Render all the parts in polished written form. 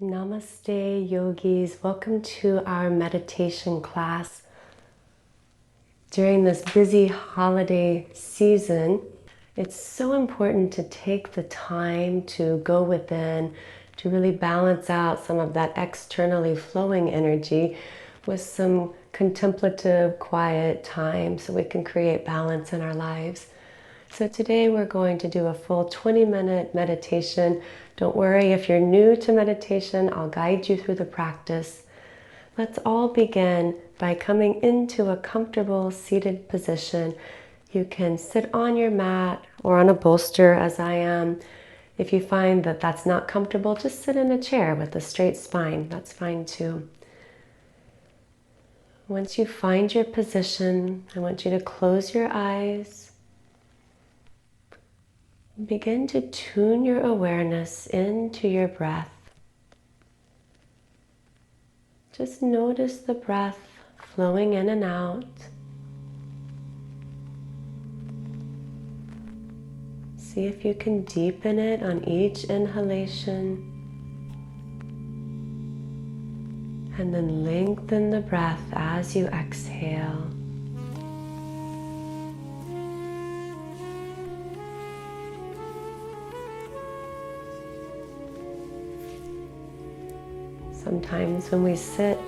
Namaste, yogis. Welcome to our meditation class. During this busy holiday season, it's so important to take the time to go within, to really balance out some of that externally flowing energy with some contemplative, quiet time so we can create balance in our lives. So today we're going to do a full 20-minute meditation. Don't worry if you're new to meditation, I'll guide you through the practice. Let's all begin by coming into a comfortable seated position. You can sit on your mat or on a bolster as I am. If you find that that's not comfortable, just sit in a chair with a straight spine. That's fine too. Once you find your position, I want you to close your eyes. Begin to tune your awareness into your breath. Just notice the breath flowing in and out. See if you can deepen it on each inhalation. And then lengthen the breath as you exhale. Sometimes when we sit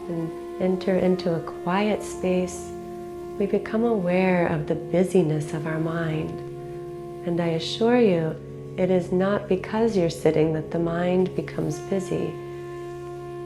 and enter into a quiet space, we become aware of the busyness of our mind. And I assure you, it is not because you're sitting that the mind becomes busy.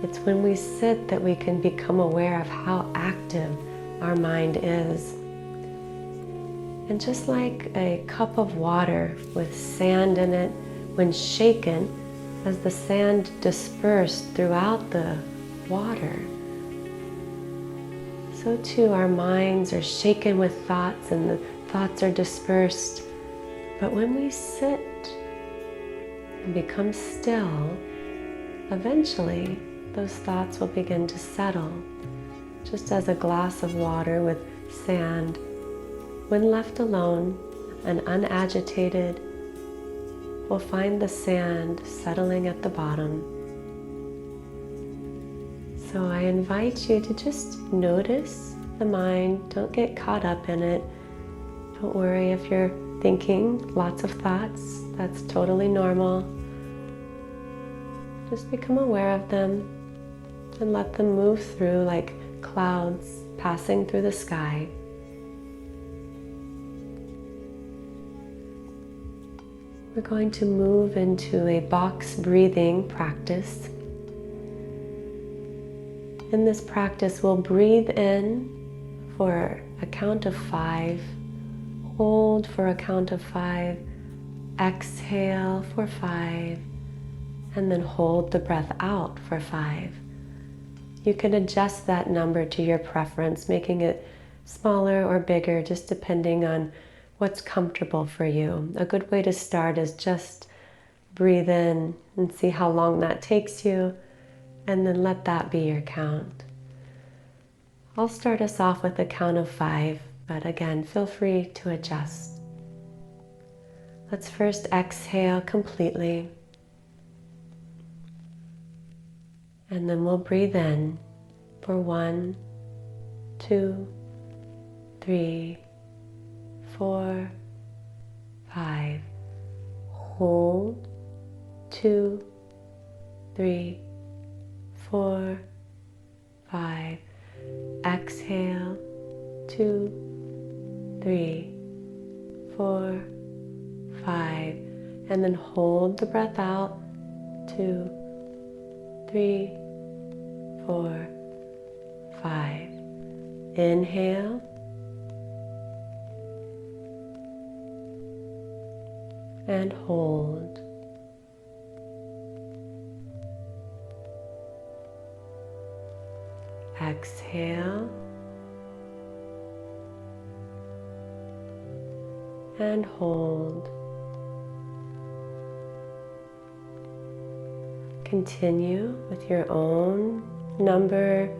It's when we sit that we can become aware of how active our mind is. And just like a cup of water with sand in it, when shaken, as the sand dispersed throughout the water, so too our minds are shaken with thoughts and the thoughts are dispersed. But when we sit and become still, eventually those thoughts will begin to settle, just as a glass of water with sand, when left alone and unagitated, will find the sand settling at the bottom. So I invite you to just notice the mind. Don't get caught up in it. Don't worry if you're thinking lots of thoughts. That's totally normal. Just become aware of them and let them move through like clouds passing through the sky. We're going to move into a box breathing practice. In this practice, we'll breathe in for a count of 5, hold for a count of 5, exhale for 5, and then hold the breath out for 5. You can adjust that number to your preference, making it smaller or bigger, just depending on what's comfortable for you. A good way to start is just breathe in and see how long that takes you, and then let that be your count. I'll start us off with a count of 5, but again, feel free to adjust. Let's first exhale completely, and then we'll breathe in for 1, 2, 3, 4, 5. Hold. 2, 3, 4, 5. Exhale. 2, 3, 4, 5. And then hold the breath out. 2, 3, 4, 5. Inhale. And hold. Exhale. And hold. Continue with your own number.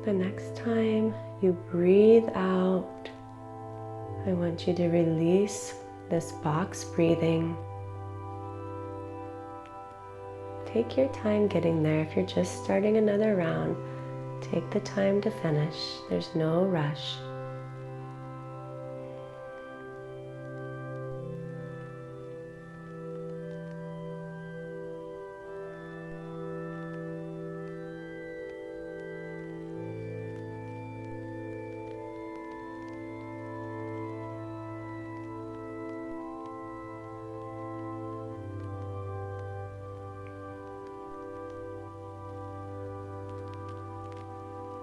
the next time you breathe out, I want you to release this box breathing. Take your time getting there. If you're just starting another round, take the time to finish. There's no rush.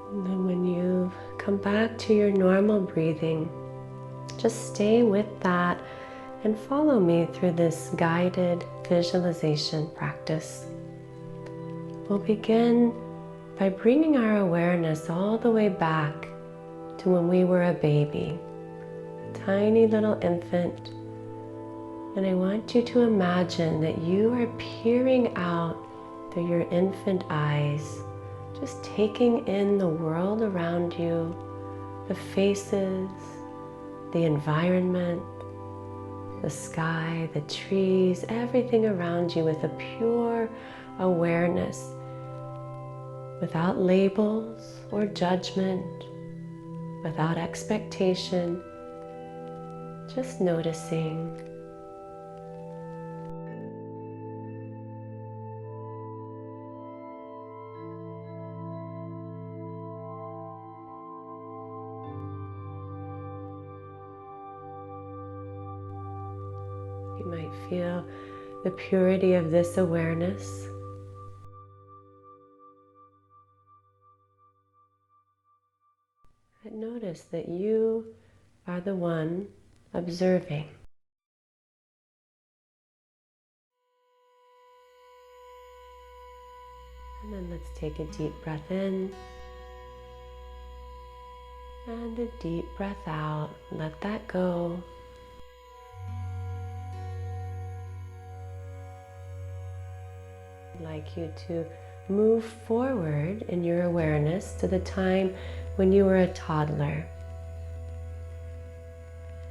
And then when you come back to your normal breathing, just stay with that and follow me through this guided visualization practice. We'll begin by bringing our awareness all the way back to when we were a baby, tiny little infant. And I want you to imagine that you are peering out through your infant eyes, just taking in the world around you, the faces, the environment, the sky, the trees, everything around you with a pure awareness, without labels or judgment, without expectation, just noticing. You might feel the purity of this awareness. And notice that you are the one observing. And then let's take a deep breath in and a deep breath out. Let that go. I'd like you to move forward in your awareness to the time when you were a toddler.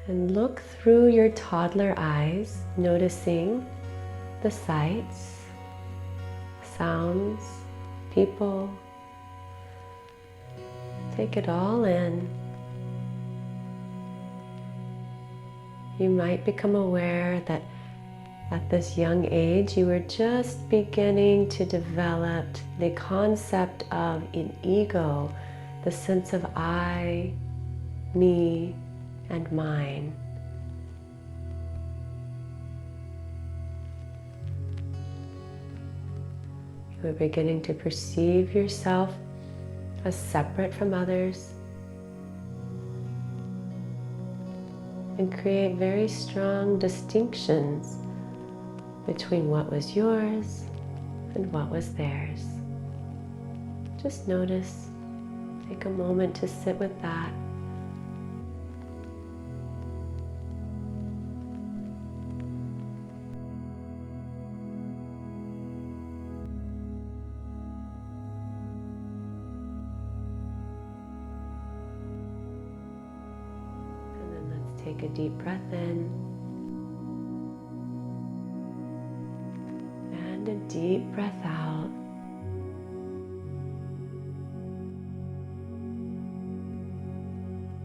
And look through your toddler eyes, noticing the sights, sounds, people. Take it all in. You might become aware that at this young age, you were just beginning to develop the concept of an ego, the sense of I, me, and mine. You were beginning to perceive yourself as separate from others and create very strong distinctions between what was yours and what was theirs. Just notice, take a moment to sit with that. And then let's take a deep breath in. A deep breath out.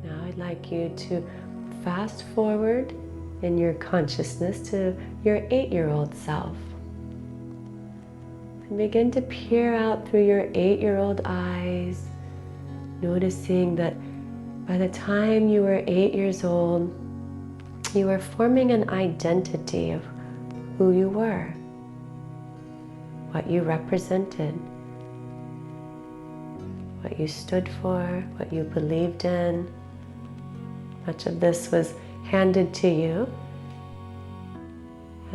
Now I'd like you to fast forward in your consciousness to your 8-year-old self. And begin to peer out through your 8-year-old eyes, noticing that by the time you were 8 years old, you were forming an identity of who you were, what you represented, what you stood for, what you believed in. Much of this was handed to you,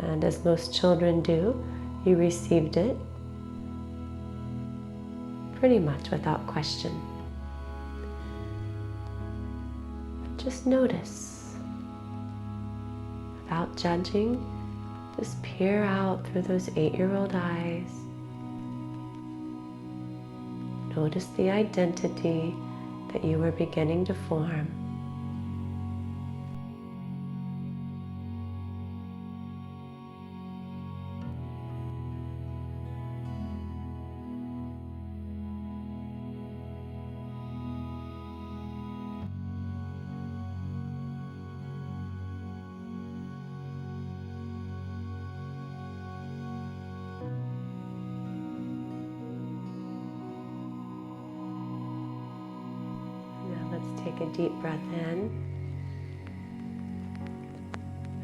and as most children do, you received it pretty much without question. Just notice, without judging. Just peer out through those 8-year-old eyes, Notice the identity that you were beginning to form. Let's take a deep breath in.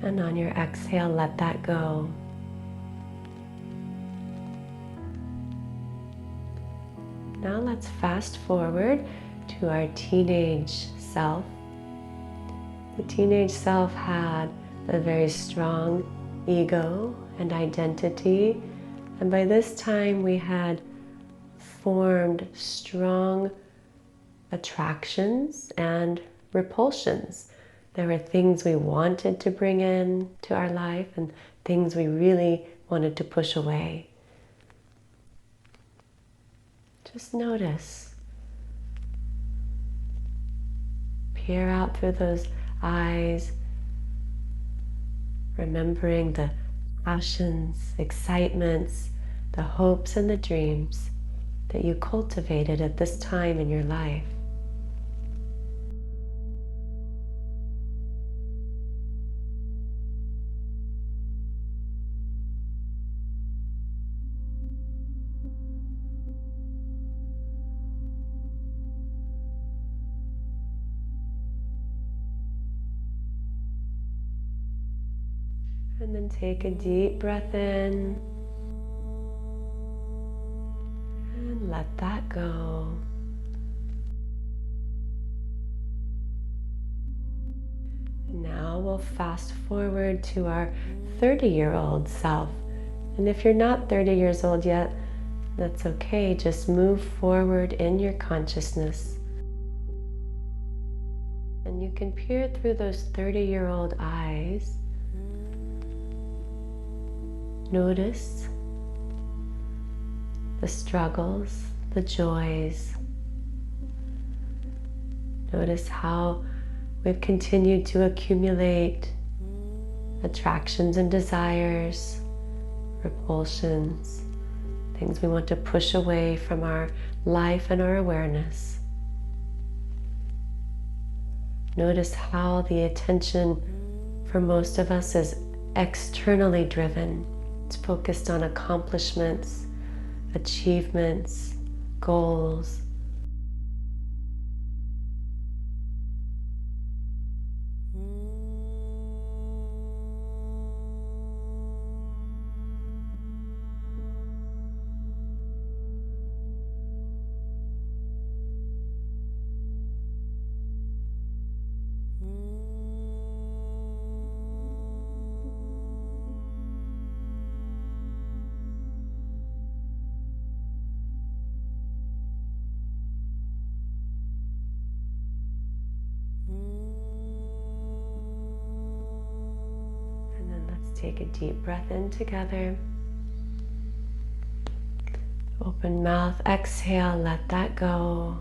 And on your exhale, let that go. Now let's fast forward to our teenage self. The teenage self had a very strong ego and identity. And by this time, we had formed strong attractions and repulsions. There were things we wanted to bring in to our life and things we really wanted to push away. Just notice. Peer out through those eyes, remembering the passions, excitements, the hopes and the dreams that you cultivated at this time in your life. And then take a deep breath in and let that go. Now we'll fast forward to our 30-year-old self. And if you're not 30 years old yet, that's okay. Just move forward in your consciousness. And you can peer through those 30-year-old eyes. Notice the struggles, the joys. Notice how we've continued to accumulate attractions and desires, repulsions, things we want to push away from our life and our awareness. Notice how the attention for most of us is externally driven. It's focused on accomplishments, achievements, goals. Take a deep breath in together. Open mouth, exhale, let that go.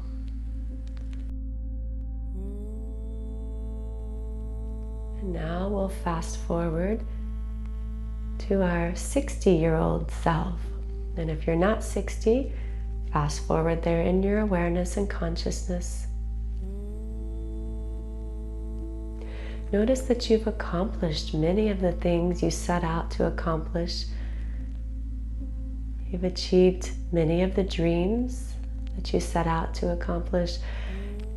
And now we'll fast forward to our 60-year-old self. And if you're not 60, fast forward there in your awareness and consciousness. Notice that you've accomplished many of the things you set out to accomplish. You've achieved many of the dreams that you set out to accomplish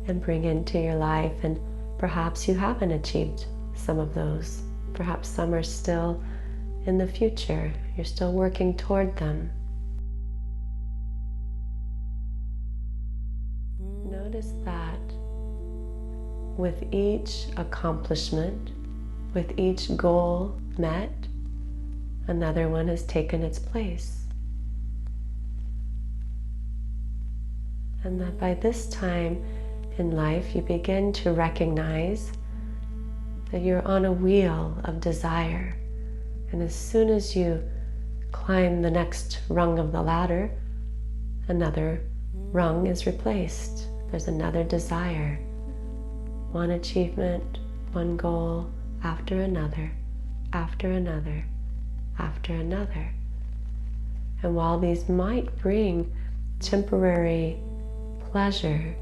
and bring into your life, and perhaps you haven't achieved some of those. Perhaps some are still in the future. You're still working toward them. Notice that with each accomplishment, with each goal met, another one has taken its place. And that by this time in life, you begin to recognize that you're on a wheel of desire. And as soon as you climb the next rung of the ladder, another rung is replaced. There's another desire, one achievement, one goal after another, after another, after another. And while these might bring temporary pleasure,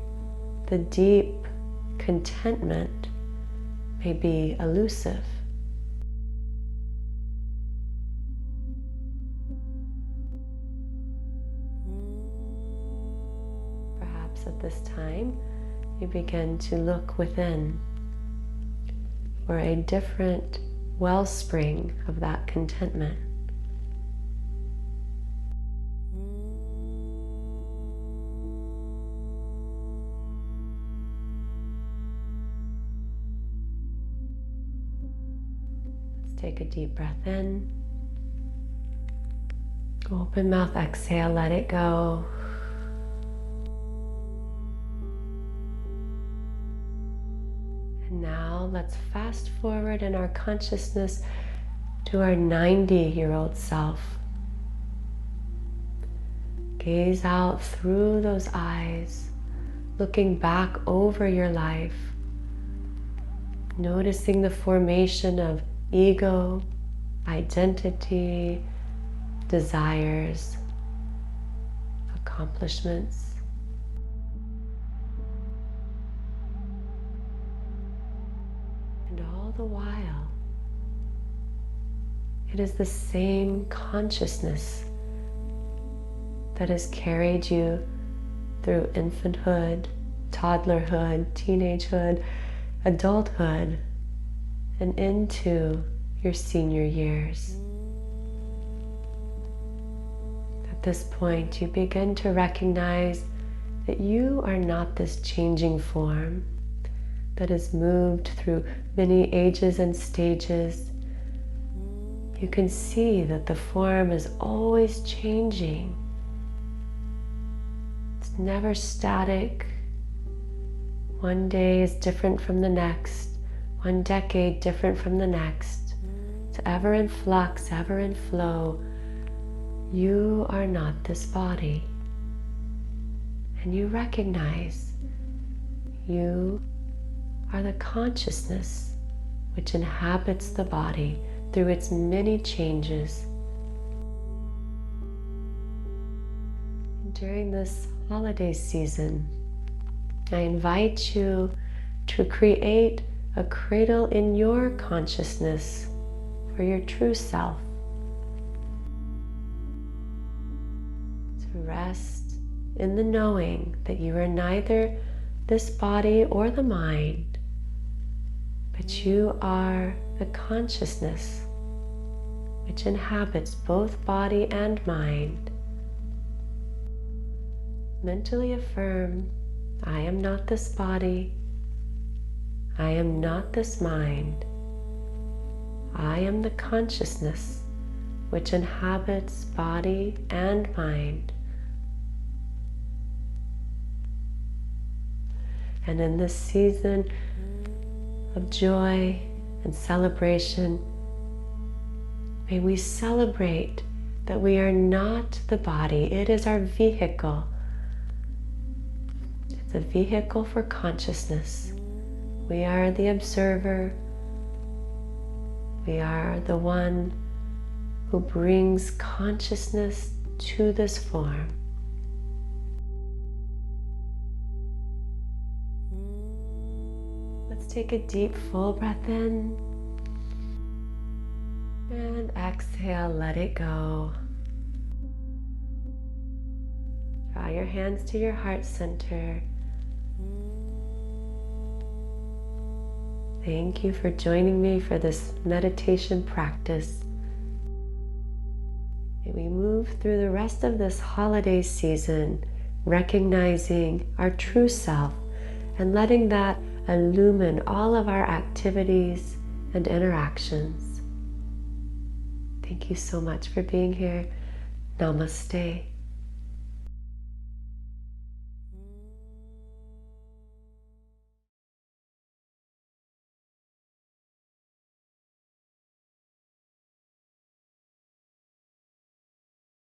the deep contentment may be elusive. Perhaps at this time, you begin to look within for a different wellspring of that contentment. Let's take a deep breath in. Open mouth, exhale, let it go. Now let's fast forward in our consciousness to our 90-year-old self. Gaze out through those eyes, looking back over your life, noticing the formation of ego, identity, desires, accomplishments. And all the while, it is the same consciousness that has carried you through infanthood, toddlerhood, teenagehood, adulthood, and into your senior years. At this point, you begin to recognize that you are not this changing form that is moved through many ages and stages. You can see that the form is always changing. It's never static. One day is different from the next. One decade different from the next. It's ever in flux, ever in flow. You are not this body. And you recognize you are the consciousness which inhabits the body through its many changes. And during this holiday season, I invite you to create a cradle in your consciousness for your true self. To rest in the knowing that you are neither this body or the mind, but you are the consciousness which inhabits both body and mind. Mentally affirm, I am not this body. I am not this mind. I am the consciousness which inhabits body and mind. And in this season of joy and celebration, may we celebrate that we are not the body. It is our vehicle. It's a vehicle for consciousness. We are the observer. We are the one who brings consciousness to this form. Let's take a deep, full breath in. And exhale, let it go. Draw your hands to your heart center. Thank you for joining me for this meditation practice. May we move through the rest of this holiday season, recognizing our true self and letting that illumine all of our activities and interactions. Thank you so much for being here. Namaste.